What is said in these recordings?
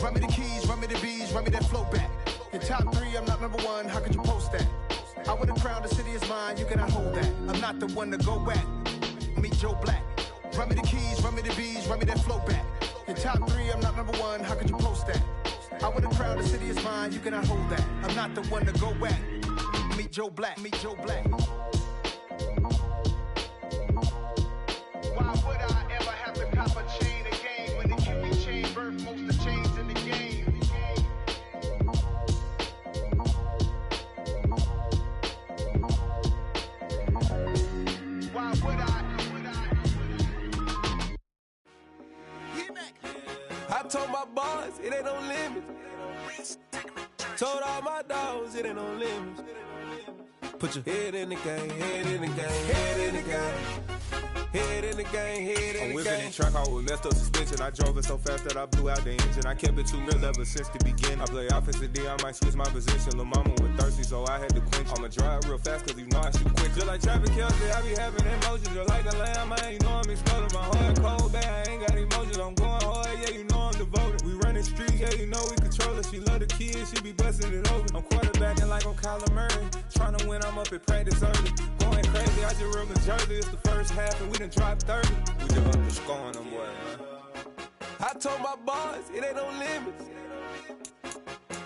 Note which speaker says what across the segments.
Speaker 1: Run me the keys, run me the bees, run me that flow back. Your top 3, I'm not number 1, how could you post that? I would have crowned the city is mine, you cannot hold that. I'm not the one to go back. Meet Joe Black. Run me the keys, run me the bees, run me that flow back. Your top 3, I'm not number 1, how could you post that? I would have crowned the city is mine, you cannot hold that. I'm not the one to go back. Meet Joe Black, meet Joe Black. Why would I ever have to cop a chain again when the Cupid chain birth most of the chains in the game? Why would I?
Speaker 2: I told my boss it ain't no limits. Told all my dogs it ain't no limits. Put your head in the game, head in the game, head in the game. Head in the game, head in the game.
Speaker 3: I'm whipping in track, I was messed up suspension. I drove it so fast that I blew out the engine. I kept it too real ever since the beginning. I play offensive D, I might switch my position. Lil' mama was thirsty, so I had to quench. I'ma drive real fast, cause you know I shoot quick. Just like traffic Kelsey, I be having emotions. Just like a lamb, man, you know I'm exploding. My heart cold, bad, I ain't got emotions. I'm going hard, yeah, you know I'm devoted. We running streets, yeah, you know we control it. She love the kids, she be busting it over. I'm quarterbacking like I'm Kyler Murray. Trying to win, I'm up at practice early. Going crazy, I just real the jersey. It's the first half, and we done dropped 30. We just underscoring them, boy, man.
Speaker 2: I told my boss it ain't no limits.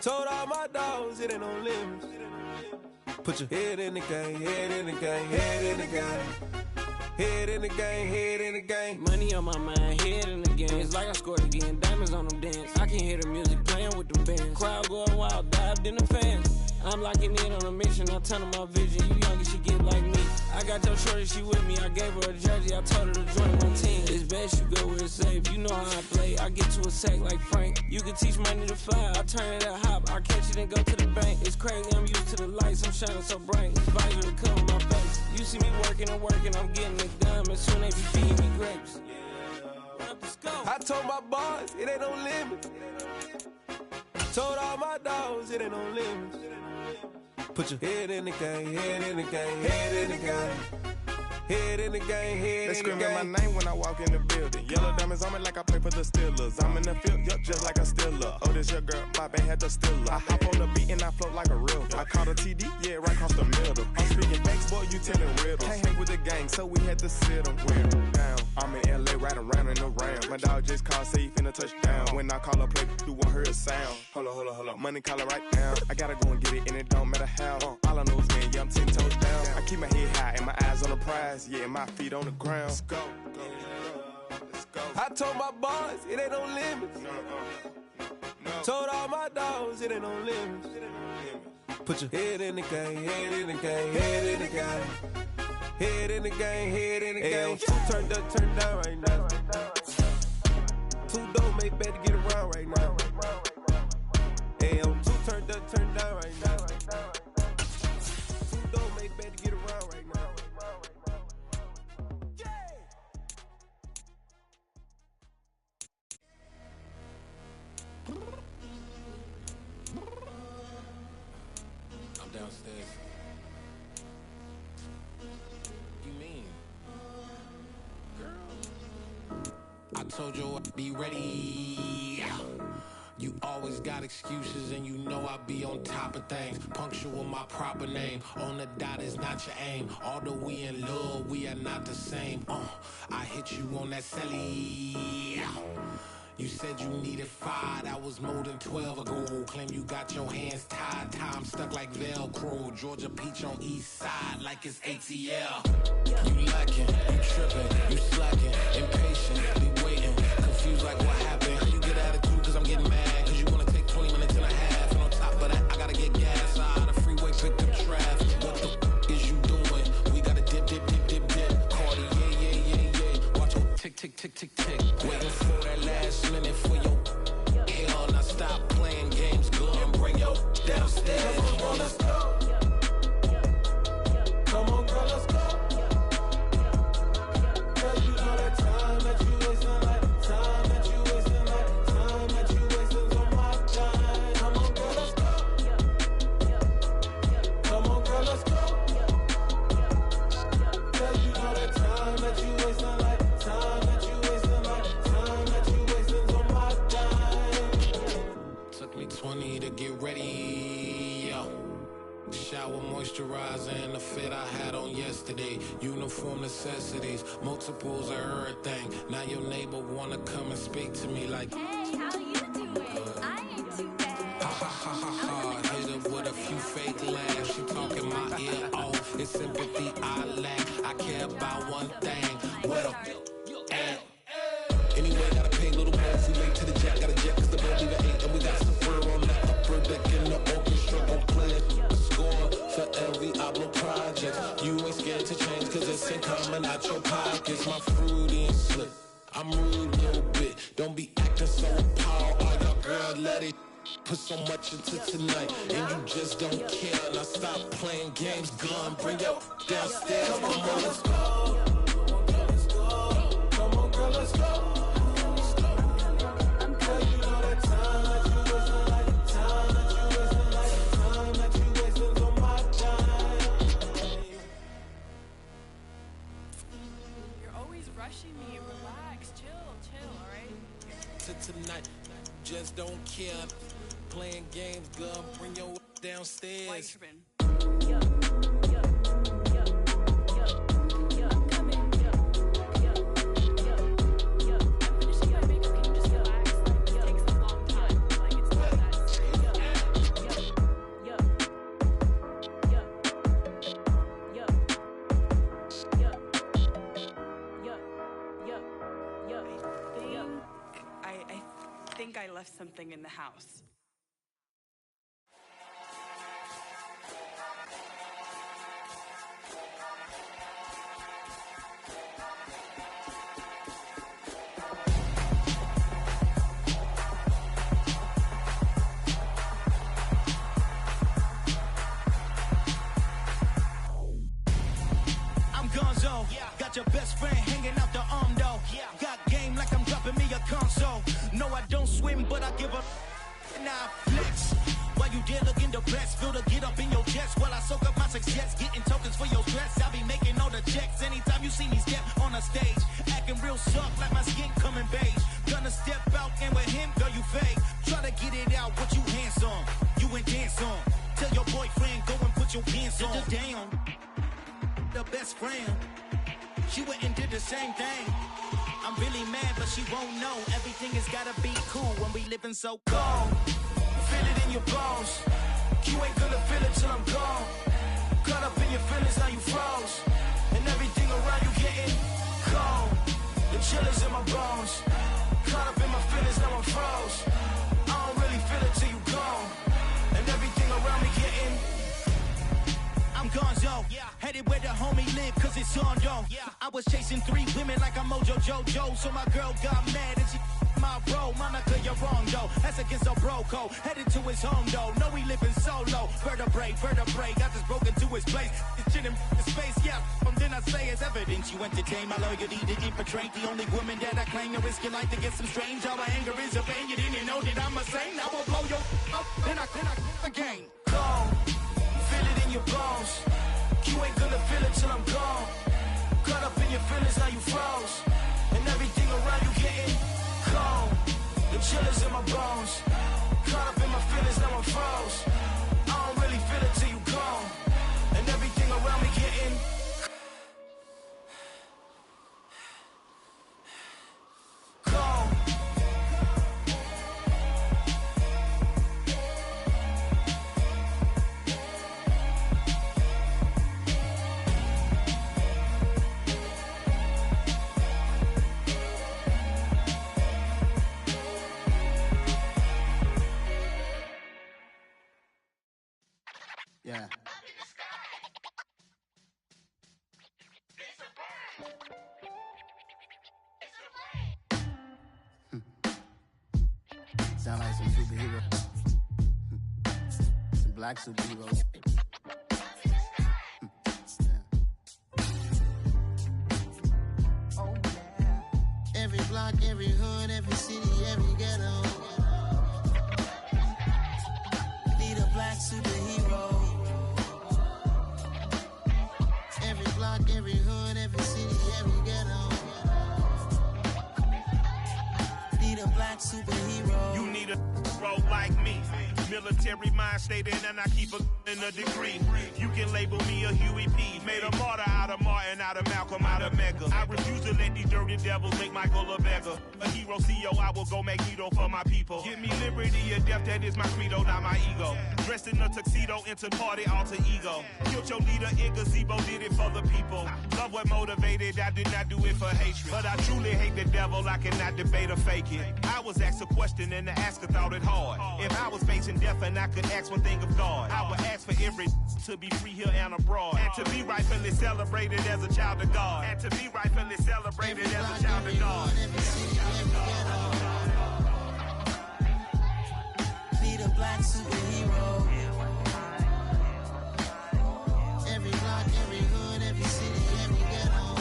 Speaker 2: Told all my dogs it ain't no limits. Put your head in the game, head in the game, head in the game. Head in the game, head in the game.
Speaker 4: Money on my mind, head in the game. It's like I scored again, diamonds on them dance. I can hear the music playing with them bands. Crowd going wild, dived in the fans. I'm locking in on a mission, I tell her my vision. You young and she get like me. I got your shorty, she with me. I gave her a jersey, I told her to join my team. It's best you go where it's safe. You know how I play. I get to a sack like Frank. You can teach money to fly. I turn it up hop. I catch it and go to the bank. It's crazy, I'm used to the lights. I'm shining so bright. It's visor to cover my face. You see me working and working. I'm getting it done. And soon they be feeding me grapes.
Speaker 2: I told my boss it ain't no limits. Told all my dogs it ain't no limits. Put your head in the game, head in the game, head in the game. Head in the game, head in the game.
Speaker 3: They screaming my name when I walk in the building. Yellow diamonds on me like I play for the Steelers. I'm in the field, yup, just like a Steeler. Oh, this your girl, my band had the Steeler. I hop on the beat and I float like a real. I caught a TD, yeah, right across the middle. I'm speaking facts, boy, you telling riddles. Can't hang with the gang, so we had to sit them down. I'm in LA, riding around in the round. My dog just called, say he finna touchdown. When I call a play, do want her a sound. Hold up, money calling right now. I gotta go and get it, and it don't matter how. All I know is, man, yeah, I'm 10 toes down. I keep my head high and my eyes on the prize. Yeah, my feet on the ground. Let's go. Let's go.
Speaker 2: I told my boss it ain't no limits.
Speaker 3: No.
Speaker 2: Told all my dogs it ain't no limits. Put your head in the game, head in the game, head in the game. Head in the game, head in the game. Two turned up, turned down right now. Two dope make better get around right now. Hey, I'm two turned up, turned down right now. Two dope make better get around right now.
Speaker 4: I'm downstairs. You mean? Girl. I told you I'd be ready. You always got excuses and you know I be on top of things. Punctual my proper name. On the dot is not your aim. Although we in love, we are not the same. I hit you on that celly. You said you needed 5, that was more than 12 ago. Claim you got your hands tied, time stuck like Velcro. Georgia Peach on east side like it's ATL. You lacking, you tripping, you slacking, impatient, be waiting, confused like what happened. You get attitude cause I'm getting mad, cause you wanna take 20 minutes and a half. And on top of that, I gotta get gas out of the freeway, pick up traffic. What the is you doing? We gotta dip. Cardi, yeah. Watch your tick. Waiting for that last minute for your hell. Now stop playing games, go and bring your downstairs. Come on, let's go. Come on, girl, let's go. Cause you know that time that you wasting, like time that you wasting, like get ready. Shower moisturizer and the fit I had on yesterday. Uniform necessities, multiples of everything. Now your neighbor wanna come and speak to me like,
Speaker 5: hey, how you doing? I ain't too bad.
Speaker 4: Ha ha ha ha ha. Hit her with a few fake laughs. She talking my ear off. It's sympathy I lack. I care about one thing. What up? Anyway, gotta pay a little more if we late to the jack. Got a jet cause the boat leave at 8 and we got some fur on that upper deck in the orchestra. Gon' play a score for every Ablo project. You ain't scared to change cause it's ain't coming out your pockets. My fruity and slick, I'm rude a little bit. Don't be acting so appalled. All y'all girl, let it put so much into tonight and you just don't care. Now stop playing games, gun, bring your downstairs. Come on, let's go. Come on, girl, let's go.
Speaker 5: Me, relax, chill, alright?
Speaker 4: Tonight, just don't care. Playing games, girl, bring your downstairs.
Speaker 5: I think I left something in the house.
Speaker 6: I'm Gonzo, got your best friend hanging out the arm though. Got game like I'm dropping me a console. No, I don't swim, but I give a now flex. While you there looking depressed, feel to get up in your chest while I soak up my success, getting tokens for your stress. I'll be making all the checks anytime you see me step on a stage, acting real soft like my skin coming beige. Gonna step out and with him, girl, you fake. Try to get it out, what you hands on, you ain't dance on. Tell your boyfriend, go and put your hands on. Down, the best friend, she went and did the same thing. I'm really mad, but she won't know. Everything has gotta be cool when we living so cold. Feel it in your bones. You ain't gonna feel it till I'm gone. Caught up in your feelings, now you froze. And everything around you getting cold. The chill is in my bones. Caught up in my feelings, now I'm froze. I don't really feel it till you gone. And everything around me getting. I'm Gonzo, headed where the homie live, cause it's on though. I was chasing 3 women like I'm Mojo Jojo, so my girl got mad and she my bro. Monica, you're wrong though, that's against a bro code. Headed to his home though, no we living solo. Vertebrae, got this broken to his place. It's chin in space, then I say it's evidence. You entertain my loyalty to infiltrate the only woman that I claim to risk your life to get some strange. How my anger is a pain, you didn't know that I'm a saint. I will blow your up, then I again. Cold. Feel it in your bones. You ain't gonna feel it till I'm gone. Caught up in your feelings, now you froze. And everything around you getting cold. The chill is in my bones. Caught up in my feelings, now I'm froze. I don't really feel it till you gone. And everything around me getting cold.
Speaker 1: Yeah. Sound like some superhero. Some black superheroes. Oh yeah. Every block, every hood, every city, every ghetto. Need a black superhero. Every block, every hood, every city, every ghetto. Need a black superhero.
Speaker 7: You need a bro like me. Military mind state and I keep in a degree. You can label me a Huey P. Made a martyr out of Martin, out of Malcolm, out of Mega. I refuse to let these dirty devils make Michael a beggar. A hero CEO, I will go Magneto for my people. Give me liberty or death, that is my credo, not my ego. Dressed in a tuxedo, enter party, alter ego. Killed your leader in gazebo, did it for the people. Love what motivated, I did not do it for hatred. But I truly hate the devil, I cannot debate or fake it. I was asked a question and the asker thought it hard. If I was facing death and I could ask one thing of God, I would ask for every to be free here and abroad. And to be rightfully celebrated as a child of God. And to be rightfully celebrated as a child of God.
Speaker 6: Need a black superhero. Every block, every hood, every city, every ghetto.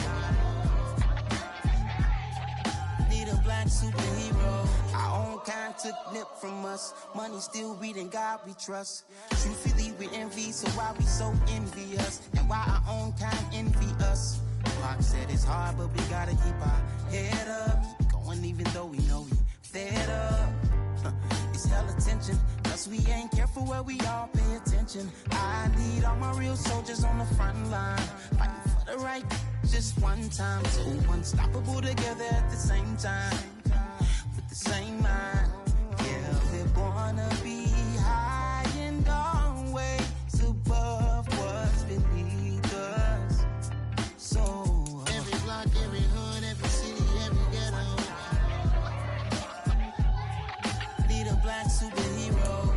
Speaker 6: Need a black superhero. Our own kind took nip from us. Money still reading God we trust. Truthfully we envy, so why we so envious? And why our own kind envy us? Pac said it's hard, but we gotta keep our head up. Going even though we know we fed up. It's hell attention, cause we ain't careful where we all pay attention. I need all my real soldiers on the front line, fighting for the right just one time. So unstoppable together at the same time, with the same mind. Yeah, we're gonna be high and always above what's beneath us. So every block, every hood, every city, every ghetto. Need a black superhero.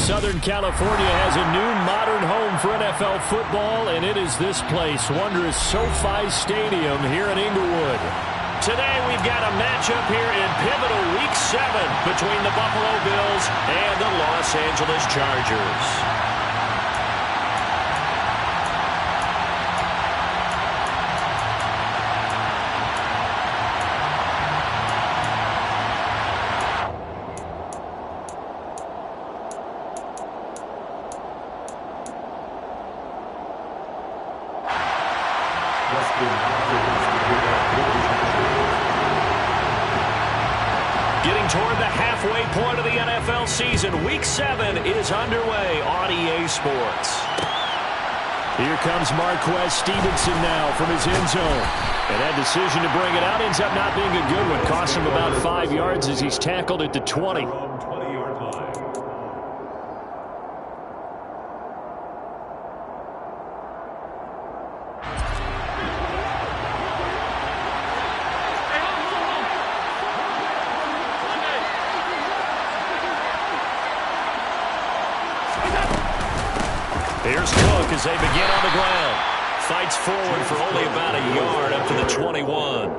Speaker 8: Southern California has a new modern home for NFL football, and it is this place, wondrous SoFi Stadium here in Inglewood. Today we've got a matchup here in pivotal Week 7 between the Buffalo Bills and the Los Angeles Chargers. Getting toward the halfway point of the NFL season, Week 7 is underway on EA Sports. Here comes Marquez Stevenson now from his end zone. And that decision to bring it out ends up not being a good one. Costs him about 5 yards as he's tackled at the 20. Here's Cook as they begin on the ground. Fights forward for only about a yard up to the 21.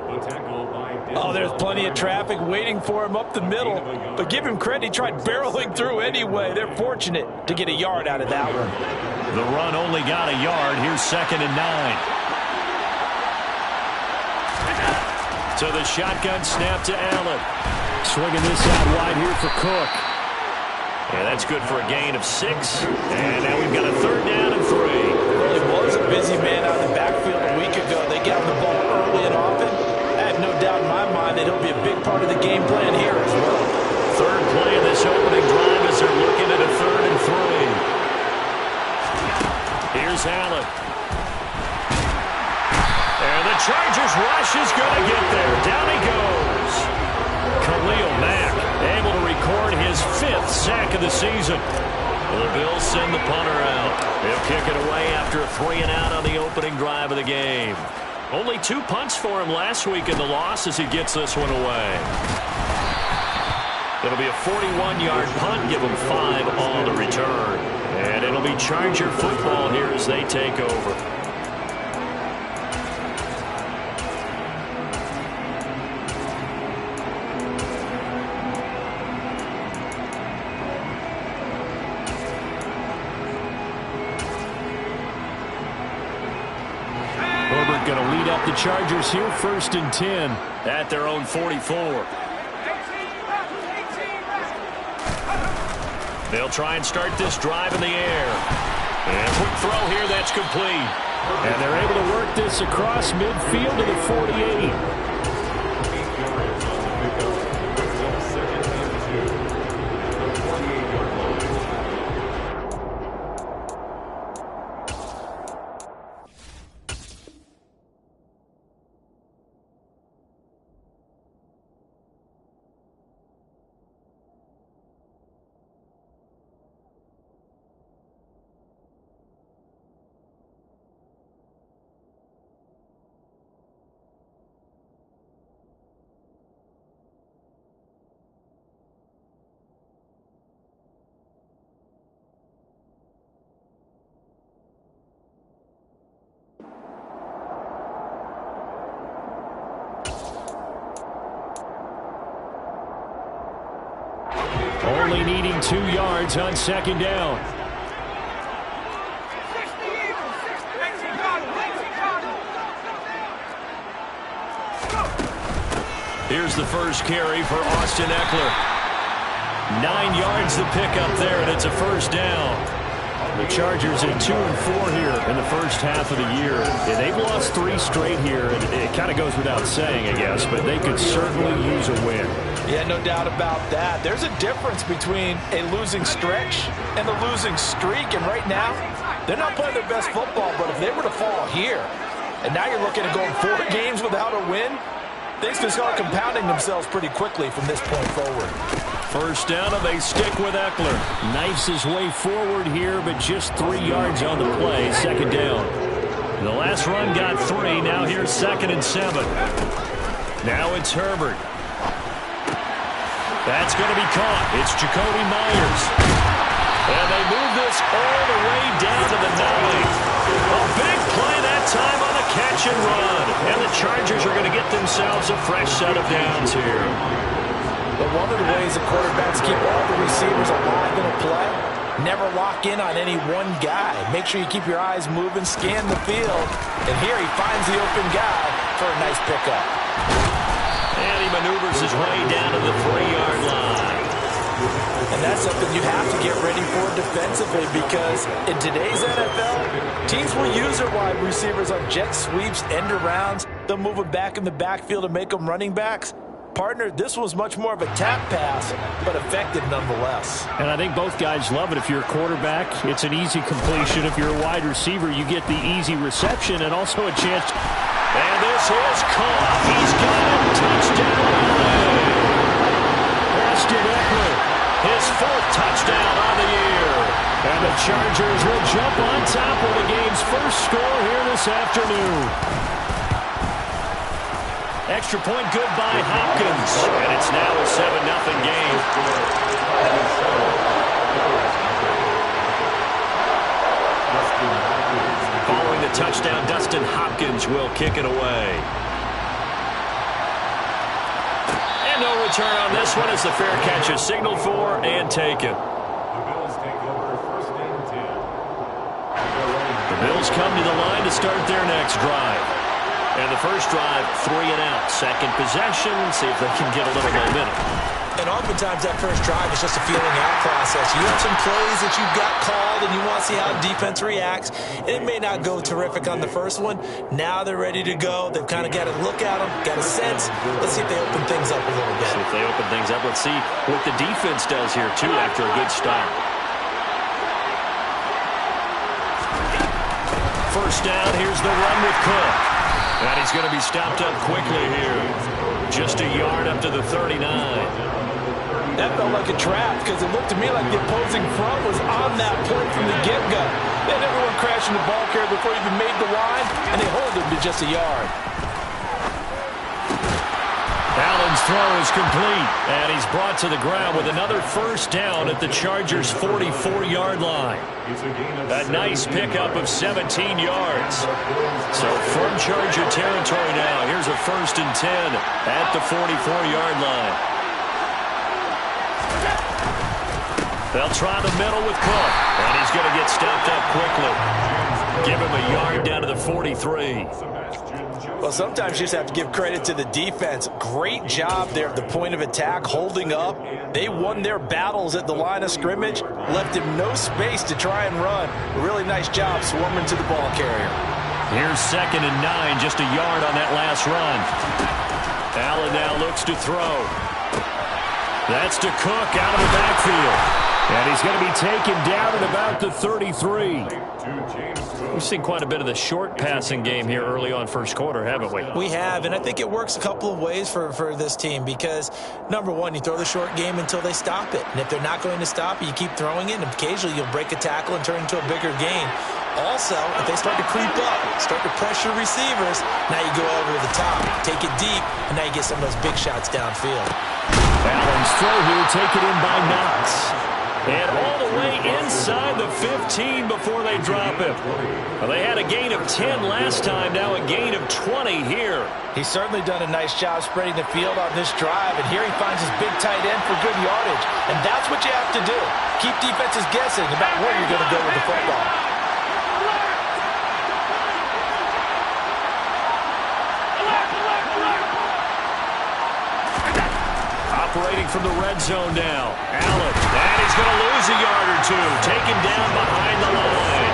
Speaker 9: Oh, there's plenty of traffic waiting for him up the middle. But give him credit, he tried barreling through anyway. They're fortunate to get a yard out of that one.
Speaker 8: The run only got a yard. Here's 2nd and 9. So the shotgun snap to Allen. Swinging this out wide here for Cook. Yeah, that's good for a gain of 6. And now we've got a 3rd down and 3.
Speaker 9: Well, he was a busy man out of the backfield a week ago. They got him the ball early and often. I have no doubt in my mind that he'll be a big part of the game plan here as well.
Speaker 8: 3rd play of this opening drive as they're looking at a 3rd and 3. Here's Allen. And the Chargers rush is going to get there. Down he goes. Khalil Mack able to record his 5th sack of the season. The Bills send the punter out. They'll kick it away after a 3-and-out on the opening drive of the game. Only 2 punts for him last week in the loss as he gets this one away. It'll be a 41-yard punt, give him 5 on the return. And it'll be Charger football here as they take over. Going to lead up the Chargers here, 1st and 10 at their own 44. They'll try and start this drive in the air. And quick throw here, that's complete. And they're able to work this across midfield to the 48. only needing 2 yards on second down. Here's the first carry for Austin Eckler. 9 yards to pick up there, and it's a first down. The Chargers at 2-4 here in the first half of the year. And they've lost 3 straight here, and it kind of goes without saying, I guess, but they could certainly use a win.
Speaker 9: Yeah, no doubt about that. There's a difference between a losing stretch and a losing streak, and right now, they're not playing their best football, but if they were to fall here, and now you're looking at going 4 games without a win, things can start compounding themselves pretty quickly from this point forward.
Speaker 8: First down, and they stick with Eckler. Knifes his way forward here, but just 3 yards on the play. Second down. The last run got 3. Now here's 2nd and 7. Now it's Herbert. That's going to be caught. It's Jacoby Myers. And they move this all the way down to the 9. A big play that time on the catch and run. And the Chargers are going to get themselves a fresh set of downs here.
Speaker 9: But one of the ways the quarterbacks keep all the receivers alive in a play, never lock in on any one guy. Make sure you keep your eyes moving, scan the field. And here he finds the open guy for a nice pickup.
Speaker 8: And he maneuvers his way down to the 3-yard line.
Speaker 9: And that's something you have to get ready for defensively, because in today's NFL, teams will use their wide receivers on jet sweeps, end arounds. They'll move them back in the backfield and make them running backs. Partner, this was much more of a tap pass, but effective nonetheless.
Speaker 8: And I think both guys love it. If you're a quarterback, it's an easy completion. If you're a wide receiver, you get the easy reception and also a chance. And this is caught. He's got it. Touchdown. Austin Eckler, his 4th touchdown on the year. And the Chargers will jump on top of the game's first score here this afternoon. Extra point good by Hopkins. And it's now a 7-0 game. Following the touchdown, Dustin Hopkins will kick it away. And no return on this one as the fair catch is signaled for and taken. The Bills come to the line to start their next drive. And the first drive, 3 and out. Second possession, see if they can get a little momentum.
Speaker 9: And oftentimes that first drive is just a feeling out process. You have some plays that you've got called and you want to see how defense reacts. And it may not go terrific on the first one. Now they're ready to go. They've kind of got a look at them, got a sense. Let's see if they open things up a little bit.
Speaker 8: See if they open things up. Let's see what the defense does here, too, after a good start. First down, here's the run with Cook. And he's going to be stopped up quickly here. Just a yard up to the 39.
Speaker 9: That felt like a trap, because it looked to me like the opposing front was on that point from the get-go. They had everyone crashing the ball carrier before he even made the line, and they hold him to just a yard.
Speaker 8: Allen's throw is complete, and he's brought to the ground with another first down at the Chargers' 44-yard line. A nice pickup of 17 yards. So from Charger territory now, here's a 1st and 10 at the 44-yard line. They'll try the middle with Cook, and he's going to get stopped up quickly. Give him a yard down to the 43.
Speaker 9: Well, sometimes you just have to give credit to the defense. Great job there at the point of attack, holding up. They won their battles at the line of scrimmage, left him no space to try and run. A really nice job swarming to the ball carrier.
Speaker 8: Here's 2nd and 9, just a yard on that last run. Allen now looks to throw. That's to Cook out of the backfield. And he's going to be taken down at about the 33. We've seen quite a bit of the short passing game here early on first quarter, haven't we?
Speaker 9: We have, and I think it works a couple of ways for this team because, number one, you throw the short game until they stop it. And if they're not going to stop it, you keep throwing it, and occasionally you'll break a tackle and turn it into a bigger gain. Also, if they start to creep up, start to pressure receivers, now you go over the top, take it deep, and now you get some of those big shots downfield.
Speaker 8: Allen's throw here taken in by Knox. And all the way inside the 15 before they drop him. Well, they had a gain of 10 last time, now a gain of 20 here.
Speaker 9: He's certainly done a nice job spreading the field on this drive, and here he finds his big tight end for good yardage. And that's what you have to do. Keep defenses guessing about where you're going to go with the football.
Speaker 8: Operating from the red zone now. Allen, and he's going to lose a yard or two. Taken down behind the line.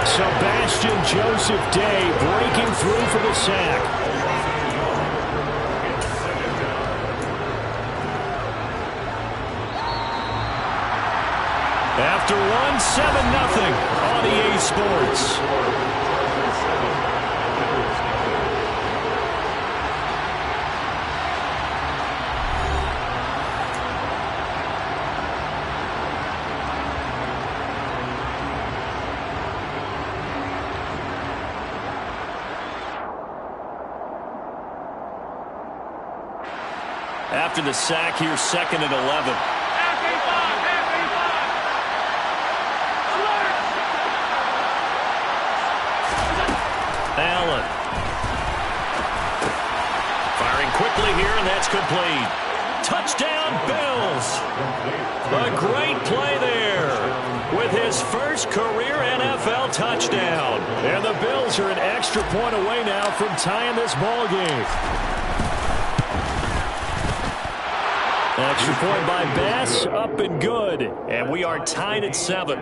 Speaker 10: Sebastian Joseph Day breaking through for the sack.
Speaker 8: After one, 7-0 on EA Sports. After the sack, here's 2nd and 11. Allen. Firing quickly here, and that's complete. Touchdown, Bills. A great play there with his first career NFL touchdown.
Speaker 10: And the Bills are an extra point away now from tying this ball game.
Speaker 8: Extra point by Bass, up and good. And we are tied at 7.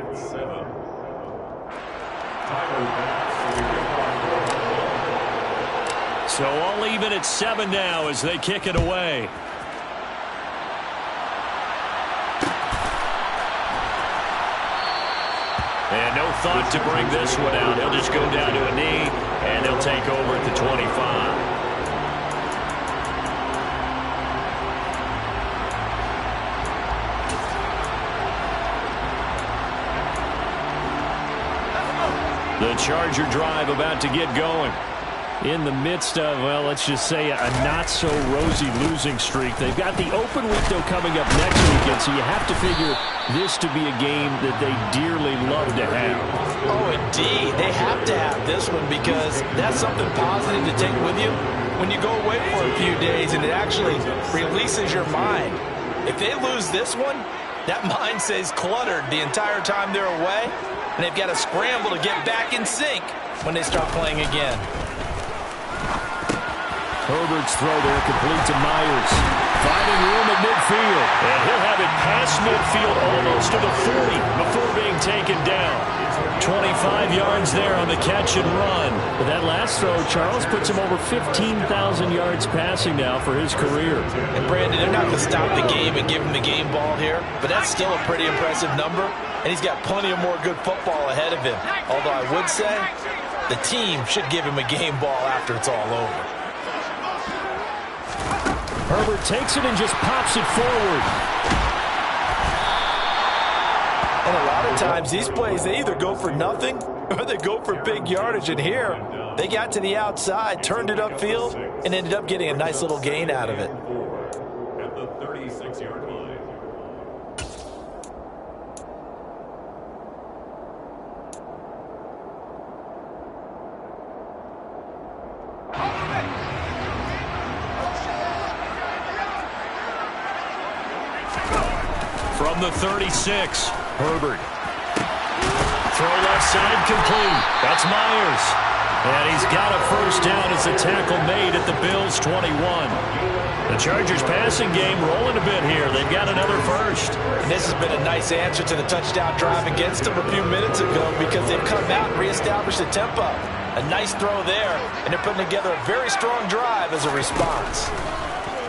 Speaker 8: So all even at 7 now as they kick it away. And no thought to bring this one out. He'll just go down to a knee, and they'll take over at the 25. The Charger drive about to get going.
Speaker 10: In the midst of, well, let's just say a not-so-rosy losing streak. They've got the open week, though, coming up next weekend, so you have to figure this to be a game that they dearly love to have.
Speaker 9: Oh, indeed. They have to have this one because that's something positive to take with you when you go away for a few days, and it actually releases your mind. If they lose this one, that mind stays cluttered the entire time they're away, and they've got to scramble to get back in sync when they start playing again.
Speaker 10: Herbert's throw there complete to Myers. Finding room at midfield.
Speaker 8: And he'll have it past midfield almost to the 40 before being taken down. 25 yards there on the catch and run.
Speaker 10: But that last throw, Charles, puts him over 15,000 yards passing now for his career.
Speaker 9: And Brandon, they're not going to stop the game and give him the game ball here, but that's still a pretty impressive number, and he's got plenty of more good football ahead of him. Although I would say the team should give him a game ball after it's all over.
Speaker 10: Herbert takes it and just pops it forward.
Speaker 9: And a lot of times these plays, they either go for nothing or they go for big yardage. And here, they got to the outside, turned it upfield, and ended up getting a nice little gain out of it.
Speaker 11: At the 36-yard line.
Speaker 8: From the 36, Herbert. Throw left side complete. That's Myers. And he's got a first down as the tackle made at the Bills' 21. The Chargers passing game rolling a bit here. They've got another first.
Speaker 9: And this has been a nice answer to the touchdown drive against them a few minutes ago because they've come out and reestablished the tempo. A nice throw there, and they're putting together a very strong drive as a response.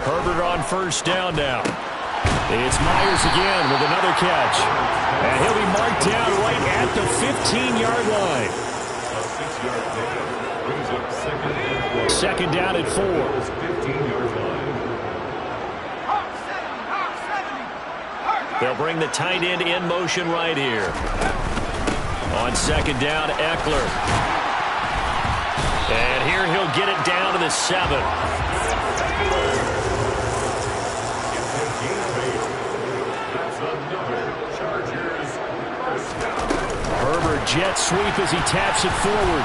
Speaker 8: Herbert on first down now. It's Myers again with another catch. And he'll be marked down right at the 15-yard line. Second down at 4.
Speaker 11: 15-yard line.
Speaker 8: They'll bring the tight end in motion right here. On second down, Eckler. And here he'll get it down to the 7.
Speaker 11: That's another Charger
Speaker 10: jet sweep as he taps it forward.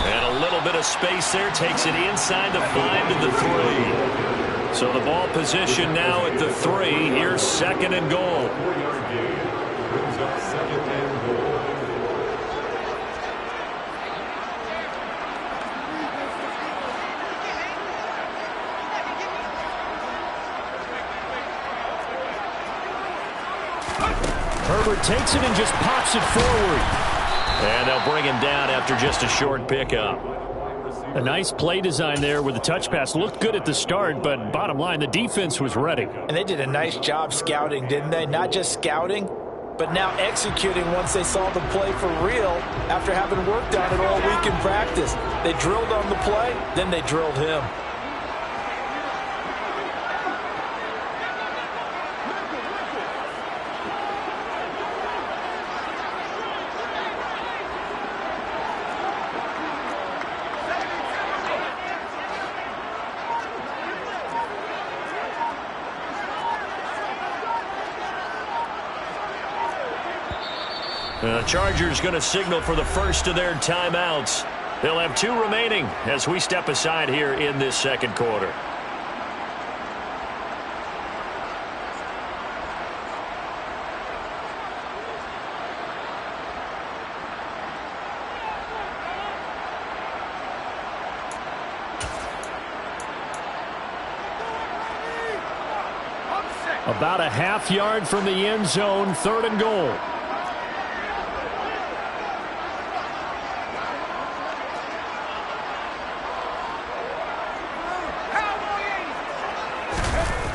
Speaker 8: And a little bit of space there. Takes it inside to find to the 3. So the ball position now at the 3. Here's 2nd and goal.
Speaker 11: 4-yard gain. Brings up 2nd and goal.
Speaker 10: Herbert takes it and just pops it forward.
Speaker 8: And they'll bring him down after just a short pickup.
Speaker 10: A nice play design there with the touch pass. Looked good at the start, but bottom line, the defense was ready.
Speaker 9: And they did a nice job scouting, didn't they? Not just scouting, but now executing once they saw the play for real after having worked on it all week in practice. They drilled on the play, then they drilled him.
Speaker 8: The Chargers going to signal for the first of their timeouts. They'll have 2 remaining as we step aside here in this second quarter.
Speaker 10: About a half yard from the end zone, 3rd and goal.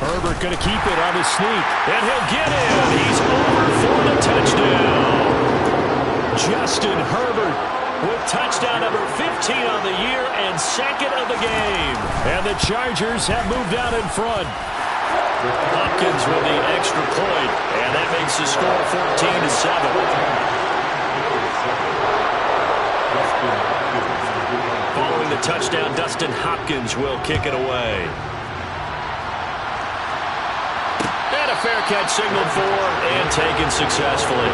Speaker 10: Herbert going to keep it on his sneak.
Speaker 8: And he'll get in. He's over for the touchdown.
Speaker 10: Justin Herbert
Speaker 8: with touchdown number 15 on the year and 2nd of the game.
Speaker 10: And the Chargers have moved out in front.
Speaker 8: Hopkins with the extra point, and that makes the score 14-7. Following the touchdown, Dustin Hopkins will kick it away. And a fair catch signaled for and taken successfully.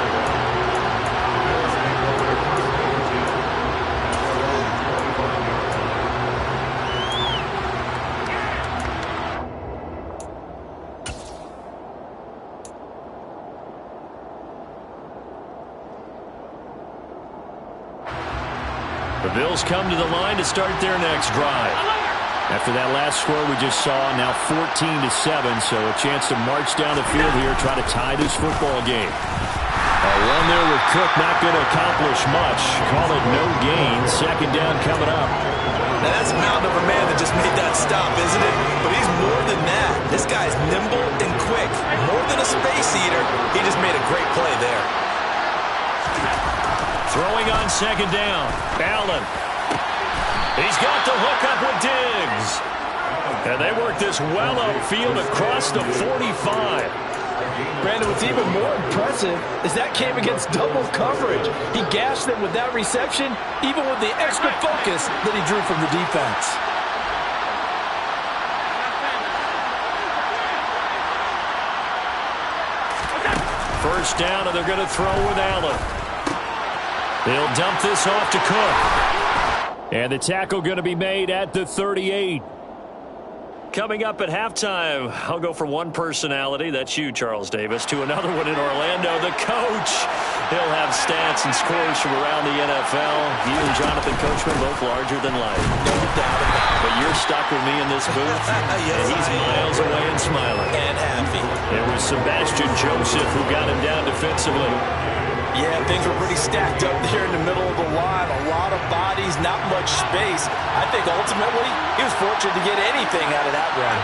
Speaker 10: The Bills come to the line to start their next drive. After that last score we just saw, now 14-7, so a chance to march down the field here, try to tie this football game. A run there with Cook not going to accomplish much. Call it no gain. 2nd down coming up.
Speaker 9: Now that's a mountain of a man that just made that stop, isn't it? But he's more than that. This guy's nimble and quick. More than a space eater. He just made a great play there.
Speaker 8: Throwing on 2nd down. Allen. He's got the hook up with Diggs. And they work this well upfield across the 45.
Speaker 9: Brandon, what's even more impressive is that came against double coverage. He gashed them with that reception, even with the extra focus that he drew from the defense.
Speaker 8: First down, and they're going to throw with Allen. They'll dump this off to Cook.
Speaker 10: And the tackle going to be made at the 38.
Speaker 8: Coming up at halftime, I'll go from one personality, that's you, Charles Davis, to another one in Orlando, the coach. He'll have stats and scores from around the NFL. You and Jonathan Coachman both larger than life.
Speaker 9: No doubt about it.
Speaker 8: But you're stuck with me in this booth,
Speaker 9: yes,
Speaker 8: and he's miles away and smiling.
Speaker 9: And happy.
Speaker 8: It was Sebastian Joseph who got him down defensively.
Speaker 9: Yeah, things were pretty stacked up there in the middle of the line. A lot of bodies, not much space. I think ultimately he was fortunate to get anything out of that run.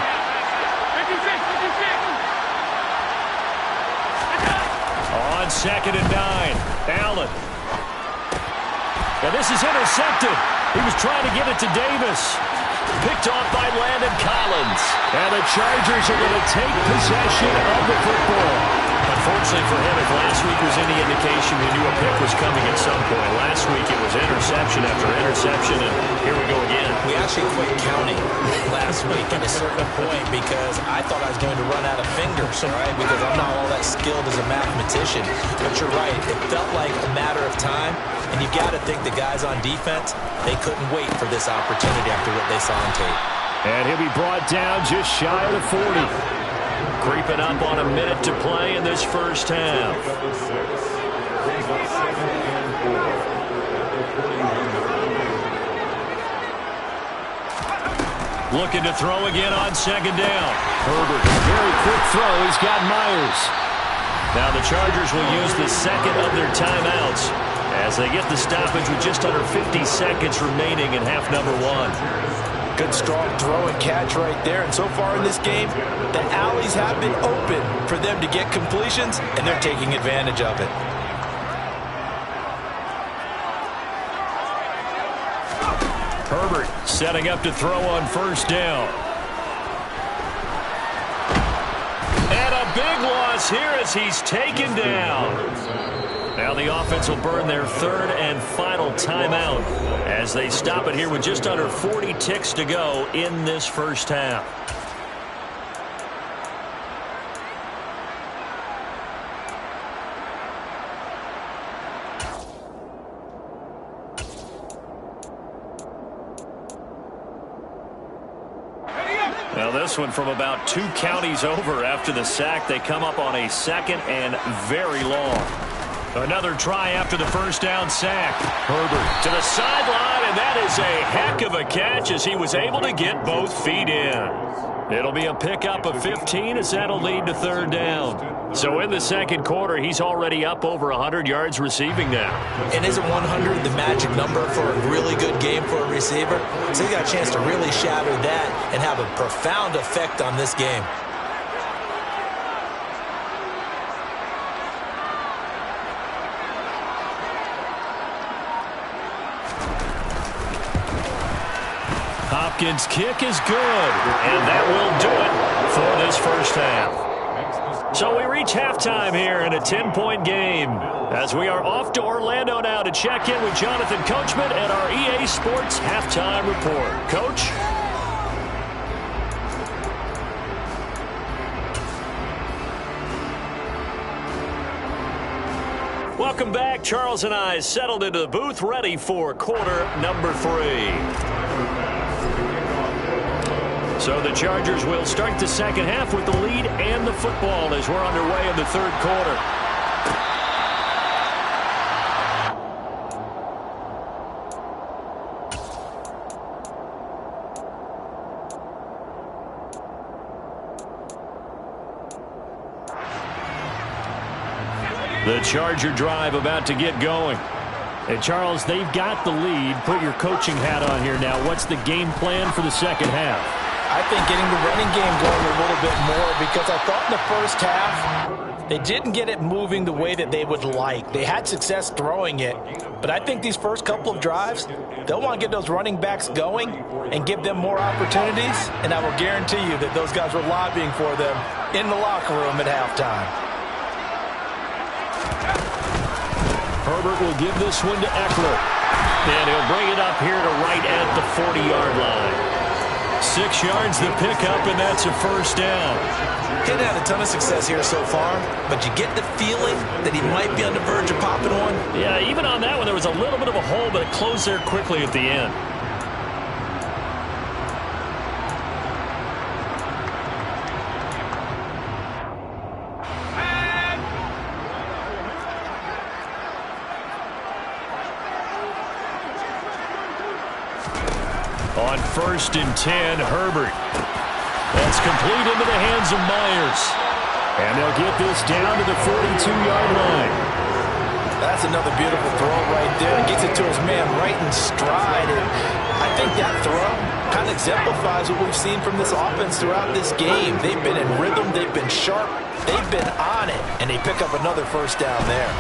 Speaker 8: On 2nd and 9, Allen. And this is intercepted. He was trying to get it to Davis. Picked off by Landon Collins.
Speaker 10: And the Chargers are going to take possession of the football. Unfortunately for him, if last week was any indication, we knew a pick was coming at some point. Last week it was interception after interception, and here we go again.
Speaker 9: We actually quit counting last week at a certain point because I thought I was going to run out of fingers, all right, because I'm not all that skilled as a mathematician. But you're right. It felt like a matter of time, and you got to think the guys on defense, they couldn't wait for this opportunity after what they saw on tape.
Speaker 10: And he'll be brought down just shy of the 40. Creeping up on a minute to play in this first half. Looking to throw again on second down. Herbert, very quick throw. He's got Myers. Now the Chargers will use the second of their timeouts as they get the stoppage with just under 50 seconds remaining in half number one.
Speaker 9: Good strong throw and catch right there. And so far in this game, the alleys have been open for them to get completions, and they're taking advantage of it.
Speaker 10: Herbert setting up to throw on first down. And a big loss here as he's taken down. Now the offense will burn their third and final timeout as they stop it here with just under 40 ticks to go in this first half. Now this one from about 2 counties over after the sack. They come up on a second and very long. Another try after the first down sack. Herbert to the sideline, and that is a heck of a catch as he was able to get both feet in. It'll be a pickup of 15 as that'll lead to third down. So in the second quarter, he's already up over 100 yards receiving now.
Speaker 9: And isn't 100 the magic number for a really good game for a receiver? So he got a chance to really shatter that and have a profound effect on this game.
Speaker 10: Hopkins' kick is good, and that will do it for this first half. So we reach halftime here in a 10-point game as we are off to Orlando now to check in with Jonathan Coachman and our EA Sports Halftime Report. Coach? Welcome back. Charles and I settled into the booth ready for quarter number 3. So the Chargers will start the second half with the lead and the football as we're underway in the third quarter. The Charger drive about to get going. And Charles, they've got the lead. Put your coaching hat on here now. What's the game plan for the second half?
Speaker 9: I think getting the running game going a little bit more because I thought in the first half they didn't get it moving the way that they would like. They had success throwing it, but I think these first couple of drives, they'll want to get those running backs going and give them more opportunities, and I will guarantee you that those guys were lobbying for them in the locker room at halftime.
Speaker 10: Herbert will give this one to Eckler, and he'll bring it up here to right at the 40-yard line. 6 yards the pickup, and that's a first down.
Speaker 9: He had a ton of success here so far, but you get the feeling that he might be on the verge of popping one.
Speaker 10: Yeah, even on that one, there was a little bit of a hole, but it closed there quickly at the end. On 1st and 10, Herbert. That's complete into the hands of Myers. And they'll get this down to the 42-yard line.
Speaker 9: That's another beautiful throw right there. Gets it to his man right in stride. And I think that throw kind of exemplifies what we've seen from this offense throughout this game. They've been in rhythm. They've been sharp. They've been on it. And they pick up another first down there.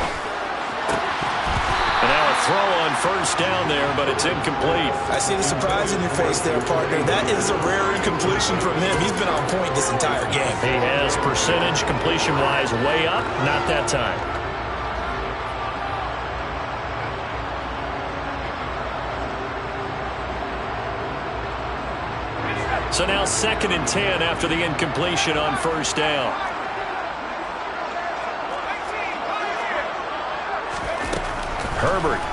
Speaker 8: And now a throw on first down there, but it's incomplete.
Speaker 9: I see the surprise in your face there, partner. That is a rare incompletion from him. He's been on point this entire game.
Speaker 8: He has percentage completion-wise way up, not that time. So now 2nd and 10 after the incompletion on first down. Herbert.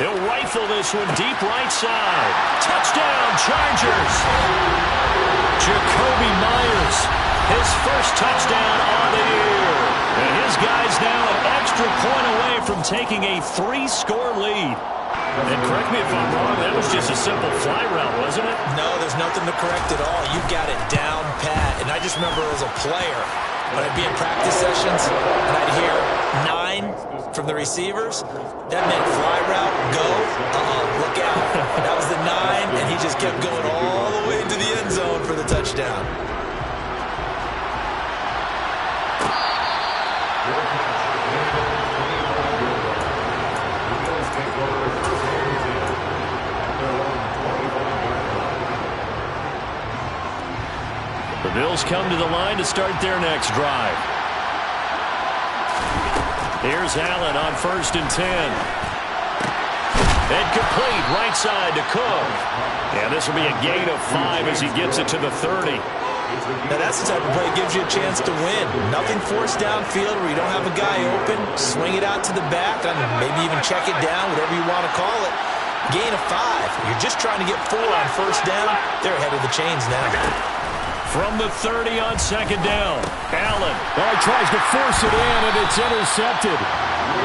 Speaker 8: He'll rifle this one deep right side. Touchdown, Chargers. Jacoby Myers, his first touchdown on the year. And his guy's now an extra point away from taking a 3-score lead. And correct me if I'm wrong, that was just a simple fly route, wasn't it?
Speaker 9: No, there's nothing to correct at all. You got it down pat. And I just remember as a player, when I'd be in practice sessions and I'd hear 9 from the receivers, that meant fly route, go, look out. That was the 9, and he just kept going all the way into the end zone for the touchdown.
Speaker 8: The Bills come to the line to start their next drive. Here's Allen on 1st and 10. And complete right side to Cook. Yeah, this will be a gain of 5 as he gets it to the 30.
Speaker 9: Now that's the type of play that gives you a chance to win. Nothing forced downfield where you don't have a guy open. Swing it out to the back, maybe even check it down, whatever you want to call it. Gain of 5. You're just trying to get 4 on first down. They're ahead of the chains now.
Speaker 8: From the 30 on 2nd down, Allen.
Speaker 10: Oh, he tries to force it in, and it's intercepted.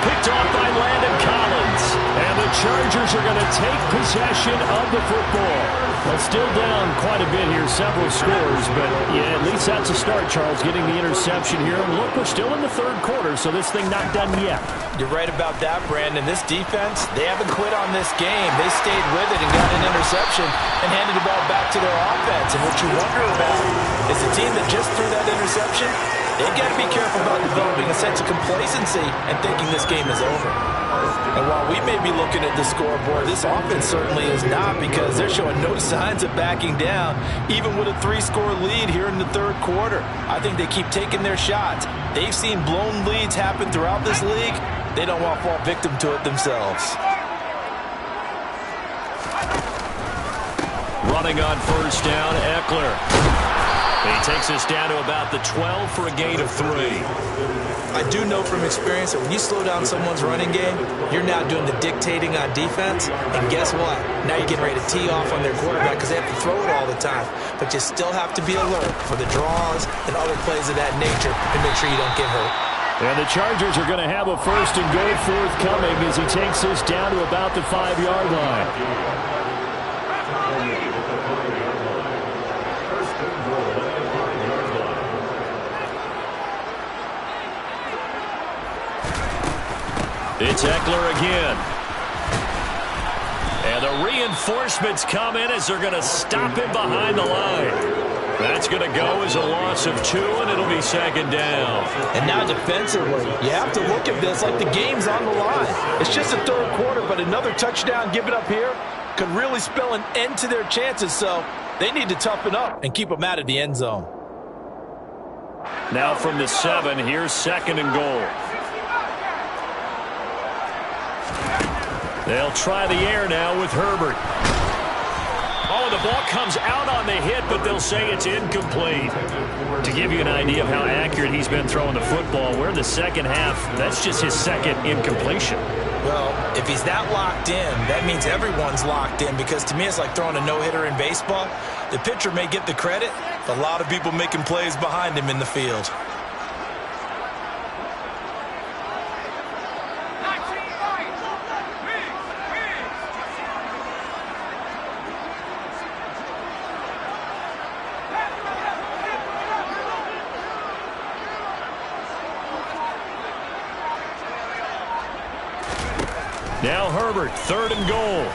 Speaker 8: Picked off by Landon Collins.
Speaker 10: And the Chargers are going to take possession of the football. Well, still down quite a bit here, several scores, but yeah, at least that's a start, Charles, getting the interception here. And look, we're still in the 3rd quarter, so this thing not done yet.
Speaker 9: You're right about that, Brandon. This defense, they haven't quit on this game. They stayed with it and got an interception and handed the ball back to their offense. And what you wonder about is the team that just threw that interception, they've got to be careful about developing a sense of complacency and thinking this game is over. And while we may be looking at the scoreboard, this offense certainly is not, because they're showing no signs of backing down, even with a 3-score lead here in the 3rd quarter. I think they keep taking their shots. They've seen blown leads happen throughout this league. They don't want to fall victim to it themselves.
Speaker 8: Running on first down, Eckler. He takes us down to about the 12 for a gain of 3.
Speaker 9: I do know from experience that when you slow down someone's running game, you're now doing the dictating on defense. And guess what? Now you're getting ready to tee off on their quarterback because they have to throw it all the time. But you still have to be alert for the draws and other plays of that nature and make sure you don't get hurt.
Speaker 10: And the Chargers are going to have a 1st and goal forthcoming as he takes this down to about the 5-yard line.
Speaker 8: It's Eckler again. And the reinforcements come in as they're going to stop him behind the line. That's going to go as a loss of 2, and it'll be 2nd down.
Speaker 9: And now defensively, you have to look at this like the game's on the line. It's just the 3rd quarter, but another touchdown given up here could really spell an end to their chances, so they need to toughen up and keep them out of the end zone.
Speaker 8: Now from the 7, here's 2nd and goal. They'll try the air now with Herbert. Oh, the ball comes out on the hit, but they'll say it's incomplete. To give you an idea of how accurate he's been throwing the football, we're in the 2nd half. That's just his 2nd incompletion.
Speaker 9: Well, if he's that locked in, that means everyone's locked in, because to me it's like throwing a no-hitter in baseball. The pitcher may get the credit, but a lot of people making plays behind him in the field.
Speaker 8: Now Herbert, 3rd and goal.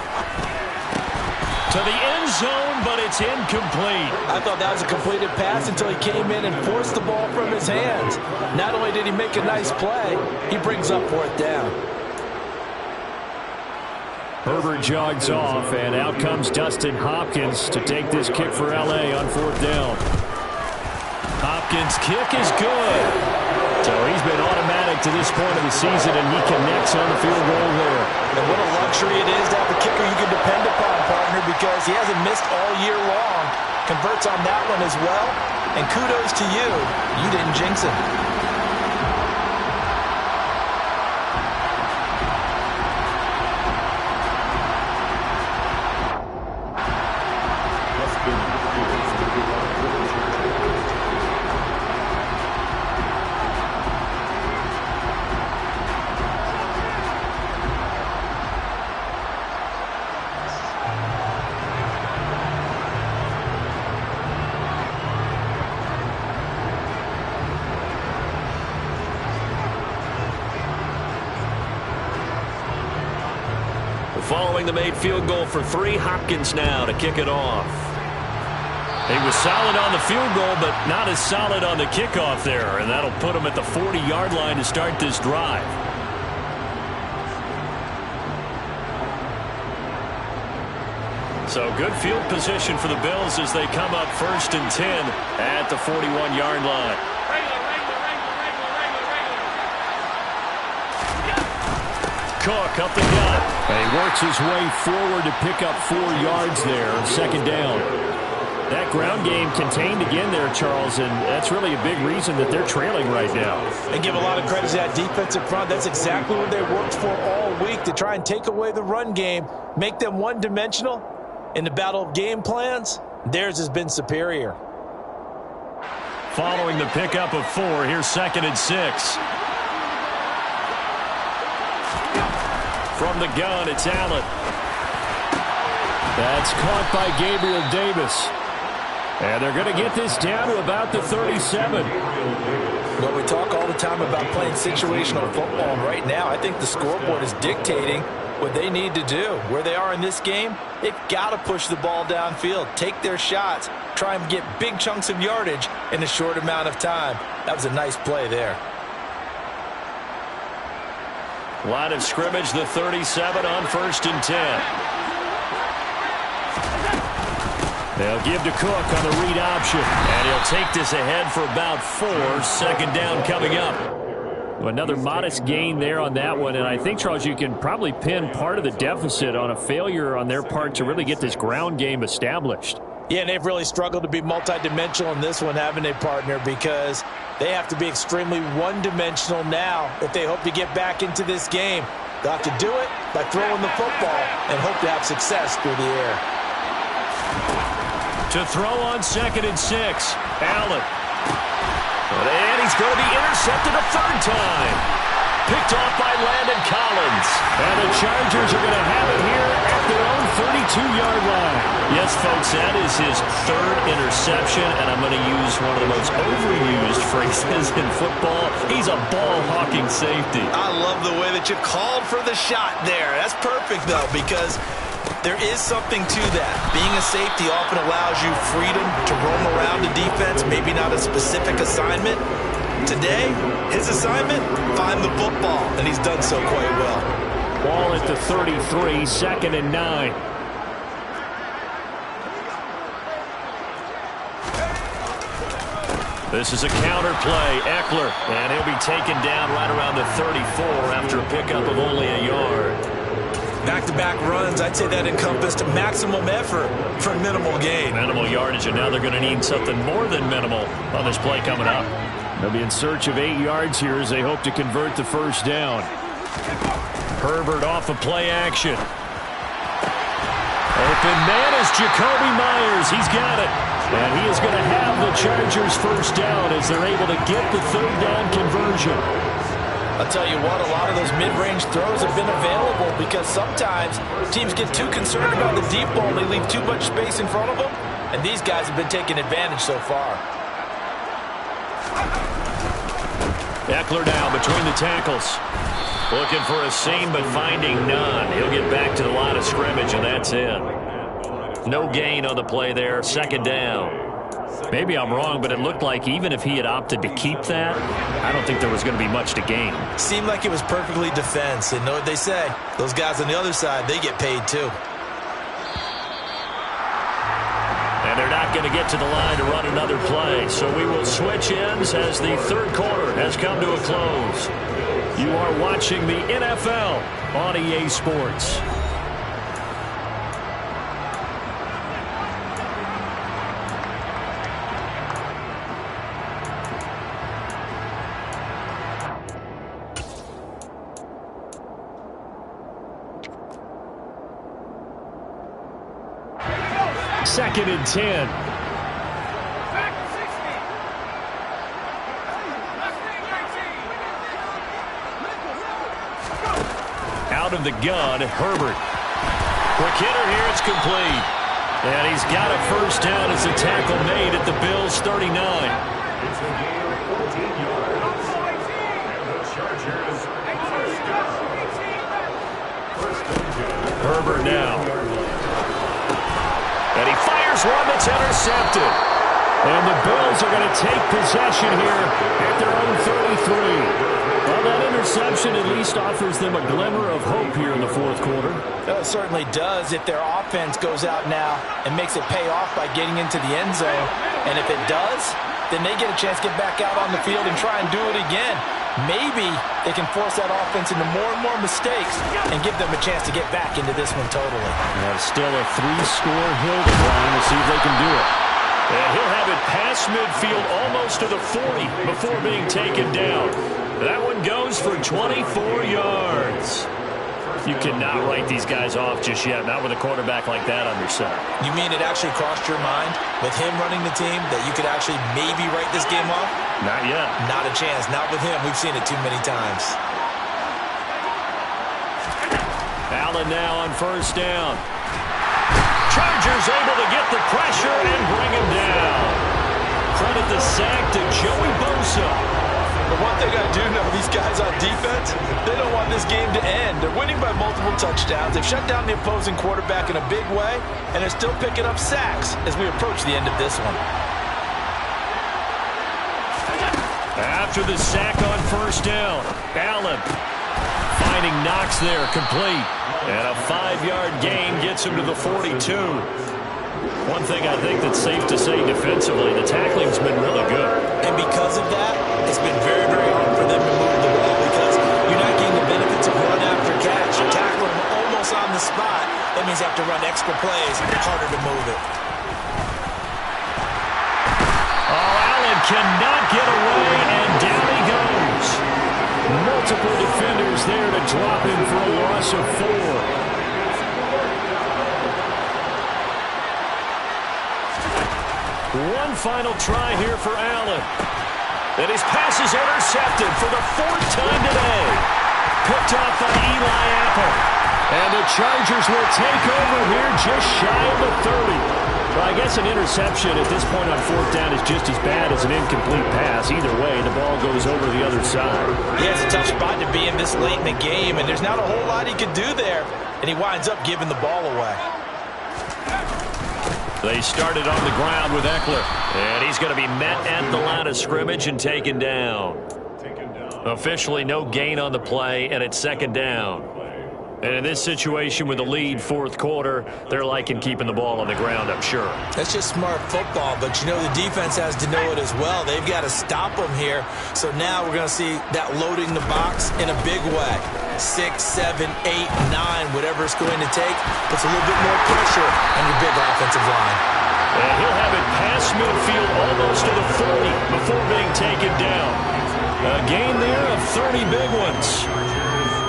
Speaker 10: To the end zone, but it's incomplete.
Speaker 9: I thought that was a completed pass until he came in and forced the ball from his hands. Not only did he make a nice play, he brings up 4th down.
Speaker 10: Herbert jogs off, and out comes Dustin Hopkins to take this kick for L.A. on 4th down. Hopkins' kick is good. So he's been automatic to this point of the season, and he connects on the field goal there.
Speaker 9: And what a luxury it is to have a kicker you can depend upon, partner, because he hasn't missed all year long. Converts on that one as well. And kudos to you. You didn't jinx him.
Speaker 10: Following the made field goal for 3, Hopkins now to kick it off. He was solid on the field goal, but not as solid on the kickoff there, and that'll put him at the 40-yard line to start this drive. So good field position for the Bills as they come up 1st and 10 at the 41-yard line. Cook up the gut. And he works his way forward to pick up 4 yards there. 2nd down. That ground game contained again there, Charles, and that's really a big reason that they're trailing right now.
Speaker 9: They give a lot of credit to that defensive front. That's exactly what they worked for all week, to try and take away the run game, make them one-dimensional. In the battle of game plans, theirs has been superior.
Speaker 10: Following the pickup of 4, here's 2nd and 6. From the gun, it's Allen. That's caught by Gabriel Davis. And they're going to get this down to about the 37.
Speaker 9: Well, we talk all the time about playing situational football. Right now, I think the scoreboard is dictating what they need to do. Where they are in this game, they've got to push the ball downfield, take their shots, try and get big chunks of yardage in a short amount of time. That was a nice play there.
Speaker 10: Line of scrimmage, the 37 on 1st and 10. They'll give to Cook on the read option, and he'll take this ahead for about 4. 2nd down coming up. Well, another modest gain there on that one, and I think, Charles, you can probably pin part of the deficit on a failure on their part to really get this ground game established.
Speaker 9: Yeah, and they've really struggled to be multidimensional in this one, haven't they, partner? Because they have to be extremely one-dimensional now if they hope to get back into this game. They'll have to do it by throwing the football and hope to have success through the air.
Speaker 10: To throw on 2nd and 6, Allen. And he's going to be intercepted a 3rd time. Picked off by Landon Collins. And the Chargers are going to have it here at their own 32-yard line. Yes, folks, that is his 3rd interception, and I'm going to use one of the most overused phrases in football. He's a ball-hawking safety.
Speaker 9: I love the way that you called for the shot there. That's perfect, though, because there is something to that. Being a safety often allows you freedom to roam around the defense, maybe not a specific assignment. Today, his assignment, find the football, and he's done so quite well.
Speaker 10: Ball at the 33, 2nd and 9. This is a counter play. Eckler, and he'll be taken down right around the 34 after a pickup of only a yard.
Speaker 9: Back-to-back runs, I'd say that encompassed maximum effort for minimal gain.
Speaker 10: Minimal yardage, and now they're going to need something more than minimal on this play coming up. They'll be in search of 8 yards here as they hope to convert the 1st down. Herbert off of play action. Open man is Jacoby Myers. He's got it. And he is going to have the Chargers 1st down as they're able to get the 3rd down conversion.
Speaker 9: I'll tell you what, a lot of those mid-range throws have been available because sometimes teams get too concerned about the deep ball and they leave too much space in front of them. And these guys have been taking advantage so far.
Speaker 10: Eckler now between the tackles. Looking for a seam, but finding none. He'll get back to the line of scrimmage, and that's it.
Speaker 8: No gain on the play there. Second down.
Speaker 10: Maybe I'm wrong, but it looked like even if he had opted to keep that, I don't think there was going to be much to gain.
Speaker 9: Seemed like it was perfectly defense. And know what they say? Those guys on the other side, they get paid too.
Speaker 10: And they're not going to get to the line to run another play. So we will switch ends as the third quarter has come to a close. You are watching the NFL on EA Sports. Second and 10. Out of the gun, Herbert. Quick hitter here, it's complete. And he's got a first down as a tackle made at the Bills' 39.
Speaker 11: It's a gain of 14 yards. And the Chargers first down.
Speaker 10: Herbert now. And he fires one that's intercepted. And the Bills are going to take possession here at their own 33. Well, that interception at least offers them a glimmer of hope here in the fourth quarter.
Speaker 9: It certainly does if their offense goes out now and makes it pay off by getting into the end zone. And if it does, then they get a chance to get back out on the field and try and do it again. Maybe they can force that offense into more and more mistakes and give them a chance to get back into this one totally.
Speaker 10: Still a 3-score hill to climb. We'll see if they can do it. And he'll have it past midfield almost to the 40 before being taken down. That one goes for 24 yards. You cannot write these guys off just yet, not with a quarterback like that under center.
Speaker 9: You mean it actually crossed your mind with him running the team that you could actually maybe write this game off?
Speaker 10: Not yet.
Speaker 9: Not a chance. Not with him. We've seen it too many times.
Speaker 10: Allen now on first down. Chargers able to get the pressure and bring him down. Credit the sack to Joey Bosa.
Speaker 9: The one thing I do know, these guys on defense, they don't want this game to end. They're winning by multiple touchdowns. They've shut down the opposing quarterback in a big way, and they're still picking up sacks as we approach the end of this one.
Speaker 10: After the sack on first down, Allen finding Knox there, complete. And a 5-yard gain gets him to the 42. One thing I think that's safe to say defensively, the tackling's been really good.
Speaker 9: And because of that, it's been very, very hard for them to move the ball because you're not getting the benefits of run after catch. You're tackling them almost on the spot. That means you have to run extra plays. It's harder to move it.
Speaker 10: Oh, Allen cannot get away, and down he goes. Multiple defenders there to drop him for a loss of 4. One final try here for Allen. And his pass is intercepted for the 4th time today. Picked off by Eli Apple. And the Chargers will take over here just shy of the 30. Well, I guess an interception at this point on 4th down is just as bad as an incomplete pass. Either way, the ball goes over the other side.
Speaker 9: Yeah, it's a tough spot to be in this late in the game, and there's not a whole lot he could do there. And he winds up giving the ball away.
Speaker 10: They started on the ground with Eckler. And he's going to be met at the line of scrimmage and taken down. Officially no gain on the play, and it's second down. And in this situation with the lead, 4th quarter, they're liking keeping the ball on the ground, I'm sure.
Speaker 9: That's just smart football, but you know the defense has to know it as well. They've got to stop them here. So now we're going to see that loading the box in a big way. 6, 7, 8, 9, whatever it's going to take, puts a little bit more pressure on your big offensive line.
Speaker 10: And he'll have it past midfield almost to the 40 before being taken down. A gain there of 30 big ones.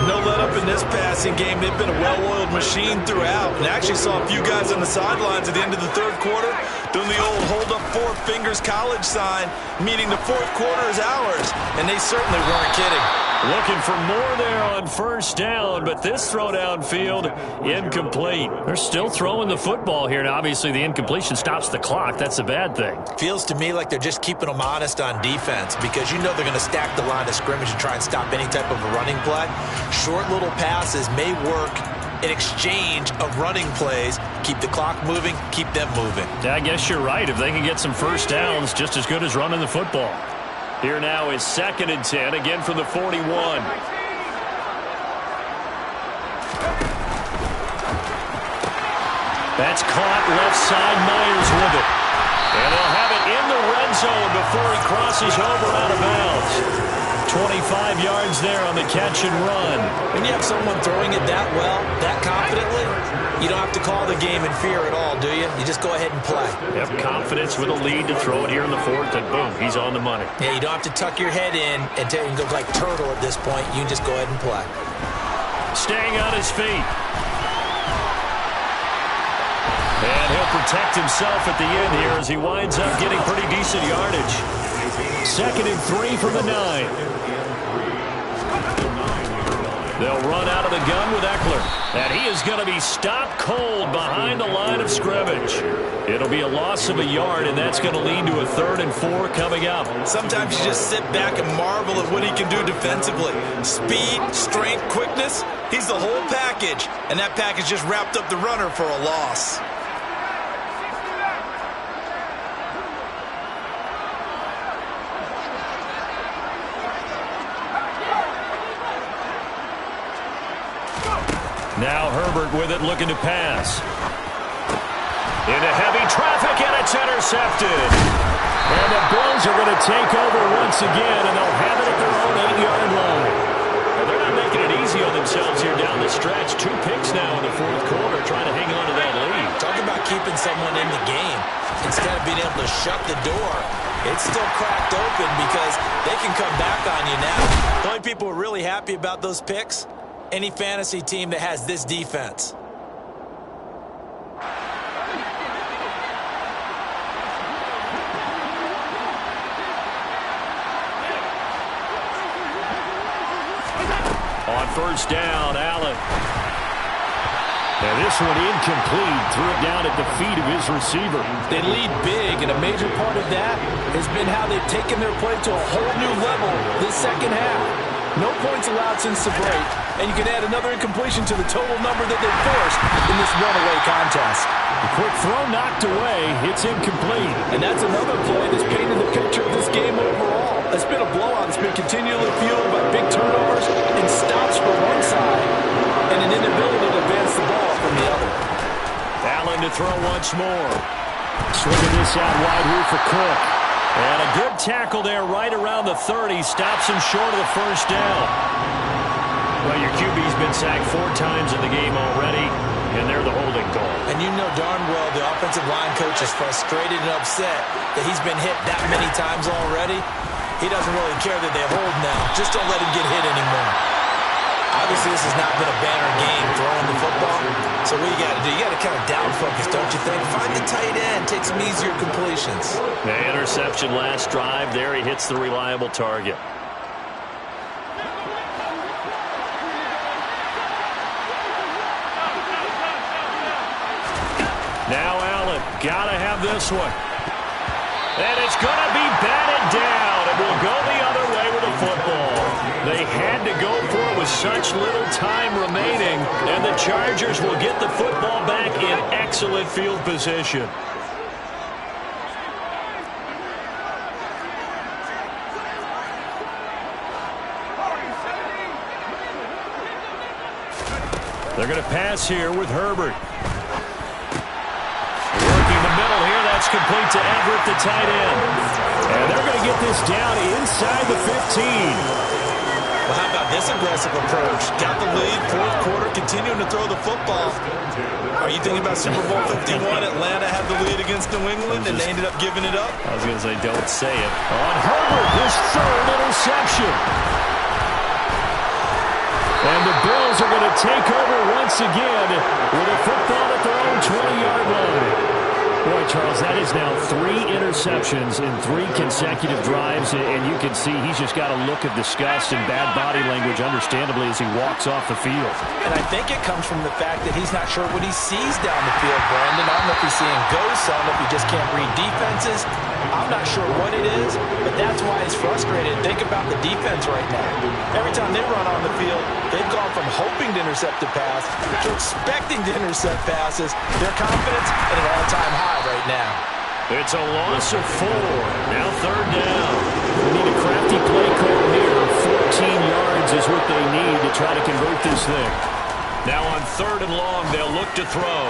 Speaker 9: No let up in this passing game. They've been a well-oiled machine throughout. And I actually saw a few guys on the sidelines at the end of the 3rd quarter doing the old hold up 4 fingers college sign, meaning the 4th quarter is ours. And they certainly weren't kidding.
Speaker 10: Looking for more there on first down, but this throw downfield incomplete. They're still throwing the football here, and obviously the incompletion stops the clock. That's a bad thing.
Speaker 9: Feels to me like they're just keeping them honest on defense because you know they're going to stack the line of scrimmage and try and stop any type of a running play. Short little passes may work an exchange of running plays. Keep the clock moving, keep them moving.
Speaker 10: I guess you're right. If they can get some first downs, just as good as running the football. Here now is 2nd and 10, again from the 41. That's caught left side. Myers with it. And they'll have it in the red zone before he crosses over out of bounds. 25 yards there on the catch and run.
Speaker 9: When you have someone throwing it that well, that confidently, you don't have to call the game in fear at all, do you? You just go ahead and play.
Speaker 10: Have confidence with a lead to throw it here in the 4th, and boom, he's on the money.
Speaker 9: Yeah, you don't have to tuck your head in and go like turtle at this point. You can just go ahead and play.
Speaker 10: Staying on his feet. And he'll protect himself at the end here as he winds up getting pretty decent yardage. 2nd and 3 from the 9. They'll run out of the gun with Eckler. And he is going to be stopped cold behind the line of scrimmage. It'll be a loss of a yard, and that's going to lead to a 3rd and 4 coming up.
Speaker 9: Sometimes you just sit back and marvel at what he can do defensively. Speed, strength, quickness, he's the whole package. And that package just wrapped up the runner for a loss.
Speaker 10: Now Herbert with it, looking to pass. Into heavy traffic, and it's intercepted. And the Bills are going to take over once again, and they'll have it at their own 8-yard line. Now, they're not making it easy on themselves here down the stretch. 2 picks now in the 4th quarter, trying to hang on to that lead.
Speaker 9: Talk about keeping someone in the game. Instead of being able to shut the door, it's still cracked open because they can come back on you now. The only people who are really happy about those picks, any fantasy team that has this defense.
Speaker 10: On 1st down, Allen. And this one incomplete. Threw it down at the feet of his receiver.
Speaker 9: They lead big, and a major part of that has been how they've taken their play to a whole new level this second half. No points allowed since the break, and you can add another incompletion to the total number that they've forced in this runaway contest.
Speaker 10: The quick throw knocked away. It's incomplete.
Speaker 9: And that's another play that's painted the picture of this game overall. It's been a blowout. It's been continually fueled by big turnovers and stops from one side and an inability to advance the ball from the other.
Speaker 10: Allen to throw once more. Swinging this out wide here for Cook. And a good tackle there right around the 30. Stops him short of the 1st down. Well, your QB's been sacked 4 times in the game already, and they're the holding call.
Speaker 9: And you know darn well the offensive line coach is frustrated and upset that he's been hit that many times already. He doesn't really care that they hold now. Just don't let him get hit anymore. Obviously, this has not been a banner game throwing the football. So what you got to do, you got to kind of down focus, don't you think? Find the tight end, take some easier completions.
Speaker 10: The interception last drive. There he hits the reliable target. Now Allen, got to have this one. And it's going to be batted down. It will go the other way with the football. They had to go for it with such little time remaining, and the Chargers will get the football back in excellent field position. They're going to pass here with Herbert. Working the middle here, that's complete to Everett, the tight end. And they're going to get this down inside the 15.
Speaker 9: Well, how about this aggressive approach? Got the lead, 4th quarter, continuing to throw the football. Are you thinking about Super Bowl 51? Atlanta had the lead against New England, and they ended up giving it up?
Speaker 10: I was going to say, don't say it. On Herbert, his 3rd interception. And the Bills are going to take over once again with a football at their own 20-yard line. Boy, Charles, that is now 3 interceptions in 3 consecutive drives, and you can see he's just got a look of disgust and bad body language, understandably, as he walks off the field.
Speaker 9: And I think it comes from the fact that he's not sure what he sees down the field, Brandon. I don't know if he's seeing ghosts. I don't know if he just can't read defenses. I'm not sure what it is, but that's why it's frustrating. Think about the defense right now. Every time they run on the field, they've gone from hoping to intercept a pass to expecting to intercept passes. Their confidence at an all-time high right now.
Speaker 8: It's a loss of 4. Now 3rd down. We need a crafty play call here. 14 yards is what they need to try to convert this thing. Now on 3rd and long, they'll look to throw.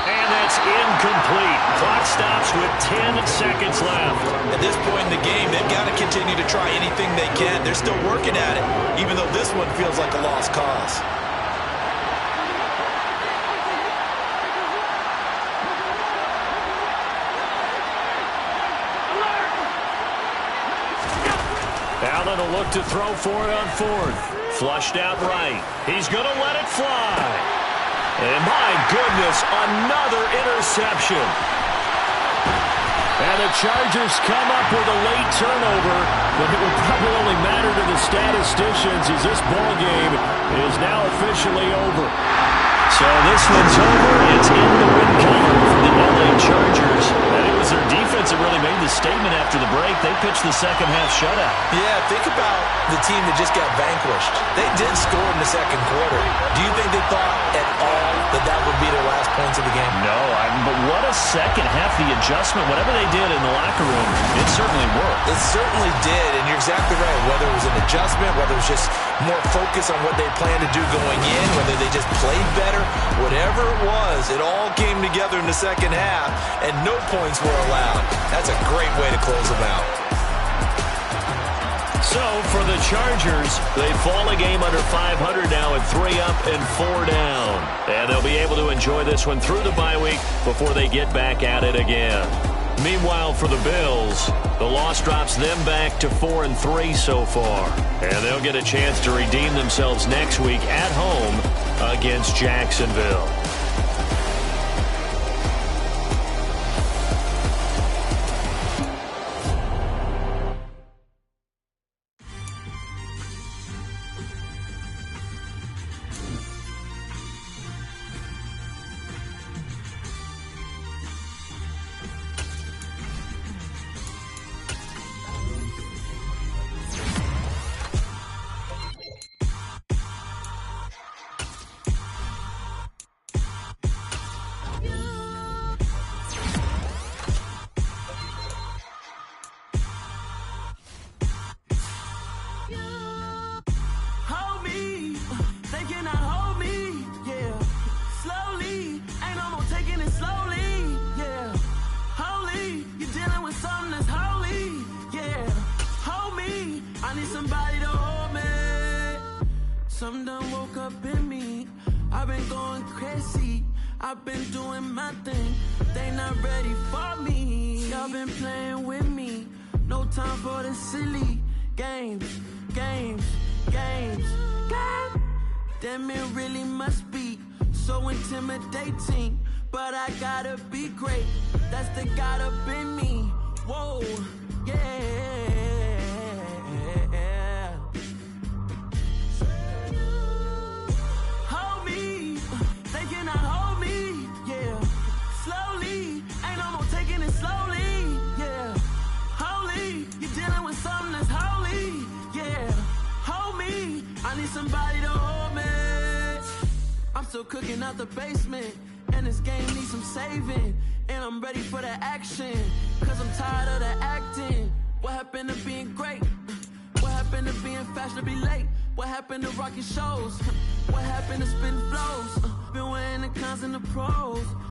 Speaker 8: And that's incomplete. Clock stops with 10 seconds left.
Speaker 9: At this point in the game, they've got to continue to try anything they can. They're still working at it, even though this one feels like a lost cause.
Speaker 8: Allen will look to throw for it on 4th. Flushed out right. He's going to let it fly. And my goodness, another interception. And the Chargers come up with a late turnover, but it would probably only matter to the statisticians as this ball game is now officially over. So this one's over. It's in the win column for the LA Chargers. And it was their defense that really made the statement after the break. They pitched the second half shutout.
Speaker 9: Yeah, think about the team that just got vanquished. They did score in the second quarter. Do you think they thought at all that that would be their last points of the game?
Speaker 8: No, but what a second half. The adjustment, whatever they did in the locker room, it certainly worked.
Speaker 9: It certainly did, and you're exactly right. Whether it was an adjustment, whether it was just more focus on what they planned to do going in, whether they just played better, whatever it was, it all came together in the second half, and no points were allowed. That's a great way to close them out.
Speaker 8: So for the Chargers, they fall a game under 500 now at 3 up and 4 down. And they'll be able to enjoy this one through the bye week before they get back at it again. Meanwhile, for the Bills, the loss drops them back to 4-3 so far. And they'll get a chance to redeem themselves next week at home against Jacksonville.
Speaker 12: Something done woke up in me. I've been going crazy. I've been doing my thing. They not ready for me. Y'all been playing with me. No time for the silly games. Damn, it really must be so intimidating. But I gotta be great. That's the God up in me. Whoa, yeah. Hold me, they cannot hold me, yeah. Slowly, ain't no more taking it slowly, yeah. Holy, you're dealing with something that's holy, yeah. Hold me, I need somebody to hold me. I'm still cooking out the basement, and this game needs some saving. And I'm ready for the action, cause I'm tired of the acting. What happened to being great? What happened to being fashionably late? What happened to rocking shows? What happened to spitting flows? Been wearing the cons and the pros.